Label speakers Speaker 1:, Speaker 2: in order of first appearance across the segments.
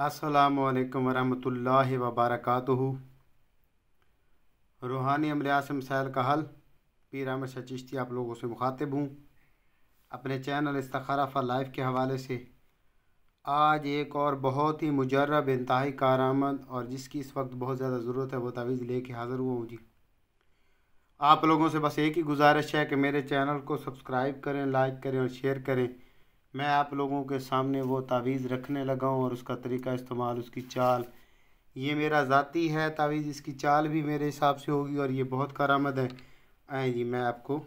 Speaker 1: अस्सलामुअलैकुम वरहमतुल्लाहि वबरकातुहू। रूहानी अमलियात से मसाइल का हल, पीर अहमद शाह चिश्ती आप लोगों से मुखातिब हूँ अपने चैनल इस्तिखारा फॉर लाइफ के हवाले से। आज एक और बहुत ही मुजर्रब इंतहाई कारआमद और जिसकी इस वक्त बहुत ज़्यादा ज़रूरत है वो तावीज़ लेके हाज़िर हुआ हूँ जी। आप लोगों से बस एक ही गुजारिश है कि मेरे चैनल को सब्सक्राइब करें, लाइक करें और शेयर करें। मैं आप लोगों के सामने वो तावीज़ रखने लगा हूँ और उसका तरीका इस्तेमाल, उसकी चाल, ये मेरा ज़ाती है तावीज़, इसकी चाल भी मेरे हिसाब से होगी और ये बहुत कारआमद है। आए जी, मैं आपको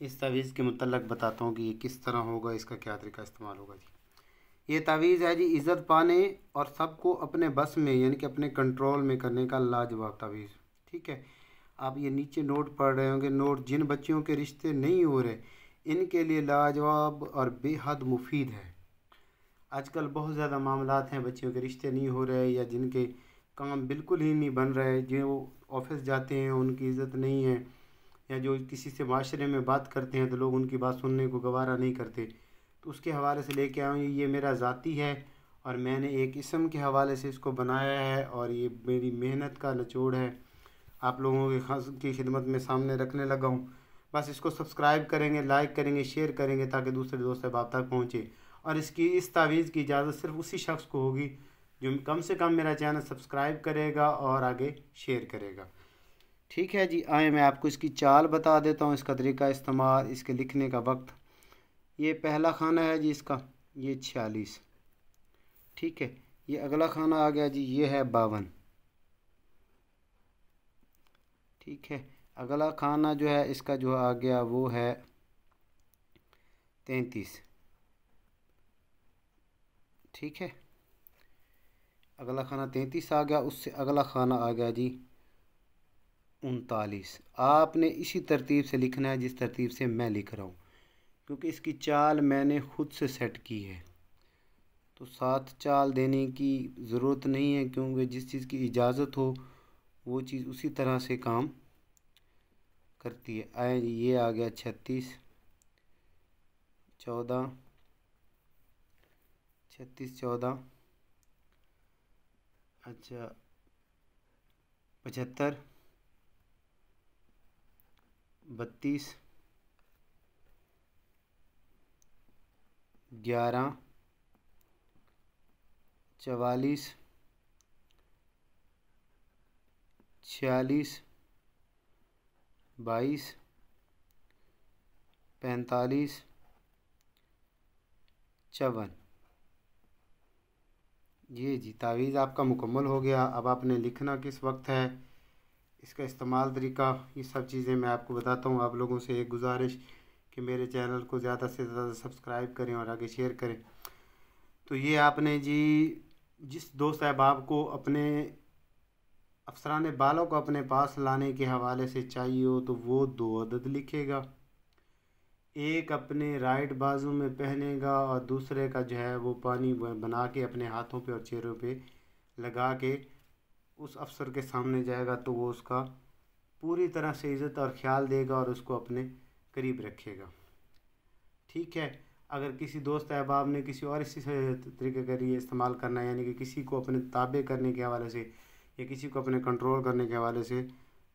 Speaker 1: इस तावीज़ के मुतल्लक बताता हूँ कि ये किस तरह होगा, इसका क्या तरीका इस्तेमाल होगा जी। ये तावीज़ है जी इज़्ज़त पाने और सबको अपने बस में यानी कि अपने कंट्रोल में करने का लाजवाब तावीज़। ठीक है, आप ये नीचे नोट पढ़ रहे होंगे, नोट जिन बच्चियों के रिश्ते नहीं हो रहे इनके लिए लाजवाब और बेहद मुफीद है। आजकल बहुत ज़्यादा मामलात हैं, बच्चियों के रिश्ते नहीं हो रहे या जिनके काम बिल्कुल ही नहीं बन रहे, जो ऑफिस जाते हैं उनकी इज़्ज़त नहीं है, या जो किसी से माशरे में बात करते हैं तो लोग उनकी बात सुनने को गवारा नहीं करते। तो उसके हवाले से लेके आऊँ, ये मेरा ज़ाती है और मैंने एक इसम के हवाले से इसको बनाया है और ये मेरी मेहनत का निचोड़ है, आप लोगों की खिदमत में सामने रखने लगा हूँ। बस इसको सब्सक्राइब करेंगे, लाइक करेंगे, शेयर करेंगे ताकि दूसरे दोस्त आप तक पहुँचे। और इस तावीज़ की इजाज़त सिर्फ उसी शख्स को होगी जो कम से कम मेरा चैनल सब्सक्राइब करेगा और आगे शेयर करेगा। ठीक है जी, आए मैं आपको इसकी चाल बता देता हूँ, इसका तरीका इस्तेमाल, इसके लिखने का वक्त। ये पहला खाना है जी इसका, ये 46। ठीक है, ये अगला खाना आ गया जी, ये है 52। ठीक है, अगला खाना जो है इसका जो आ गया वो है 33। ठीक है, अगला खाना 33 आ गया, उससे अगला खाना आ गया जी 39। आपने इसी तरतीब से लिखना है जिस तरतीब से मैं लिख रहा हूँ, क्योंकि इसकी चाल मैंने ख़ुद से सेट की है, तो साथ चाल देने की ज़रूरत नहीं है, क्योंकि जिस चीज़ की इजाज़त हो वो चीज़ उसी तरह से काम करती है। आए ये आ गया 36, 14, 36, 14, अच्छा 75, 32, 11, 44, 46, 22, 45, 54। ये जी तावीज़ आपका मुकम्मल हो गया। अब आपने लिखना किस वक्त है, इसका इस्तेमाल तरीका, ये सब चीज़ें मैं आपको बताता हूँ। आप लोगों से एक गुजारिश कि मेरे चैनल को ज़्यादा से ज़्यादा सब्सक्राइब करें और आगे शेयर करें। तो ये आपने जी जिस दोस्त अहबाब को अपने अफसरान बालों को अपने पास लाने के हवाले से चाहिए हो तो वो 2 अदद लिखेगा, एक अपने राइट बाजू में पहनेगा और दूसरे का जो है वो पानी बना के अपने हाथों पे और चेहरों पे लगा के उस अफसर के सामने जाएगा, तो वो उसका पूरी तरह से इज़्ज़त और ख्याल देगा और उसको अपने करीब रखेगा। ठीक है, अगर किसी दोस्त अहबाब ने किसी और इसी तरीके का ये इस्तेमाल करना है, यानी कि किसी को अपने ताबे करने के हवाले से या किसी को अपने कंट्रोल करने के हवाले से,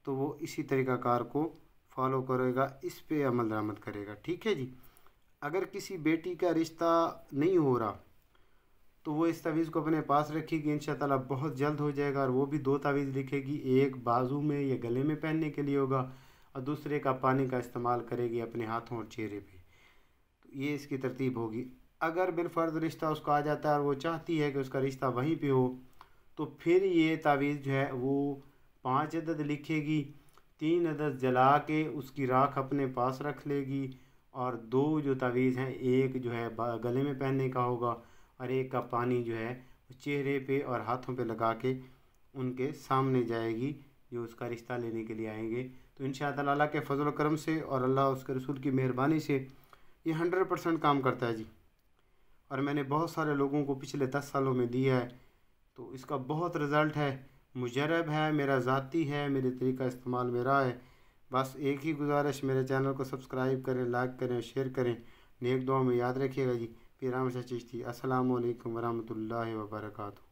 Speaker 1: तो वो इसी तरीक़ाकार को फॉलो करेगा, इस पे अमल दरामद करेगा। ठीक है जी, अगर किसी बेटी का रिश्ता नहीं हो रहा तो वो इस तावीज़ को अपने पास रखेगी, इंशाअल्लाह बहुत जल्द हो जाएगा। और वो भी 2 तावीज़ लिखेगी, एक बाजू में या गले में पहनने के लिए होगा और दूसरे का पानी का इस्तेमाल करेगी अपने हाथों और चेहरे पे। तो ये इसकी तरतीब होगी। अगर बिलफर्ज रिश्ता उसका आ जाता है और वो चाहती है कि उसका रिश्ता वहीं पे हो, तो फिर ये तावीज़ जो है वो 5 अदद लिखेगी, 3 अदद जला के उसकी राख अपने पास रख लेगी और 2 जो तावीज़ हैं, एक जो है गले में पहनने का होगा और एक का पानी जो है चेहरे पे और हाथों पे लगा के उनके सामने जाएगी जो उसका रिश्ता लेने के लिए आएंगे। तो इंशाअल्लाह अल्लाह के फजल करम से और अल्लाह उसके रसूल की मेहरबानी से ये 100% काम करता है जी। और मैंने बहुत सारे लोगों को पिछले 10 सालों में दिया है, तो इसका बहुत रिज़ल्ट है, मुजरब है, मेरा ज़ाती है, मेरे तरीका इस्तेमाल मेरा है। बस एक ही गुजारिश, मेरे चैनल को सब्सक्राइब करें, लाइक करें, शेयर करें, नेक दुआ में याद रखिएगा जी। पीर अहमद शाह चिश्ती। अस्सलामु अलैकुम वरहमतुल्लाहि वबरकातुहू।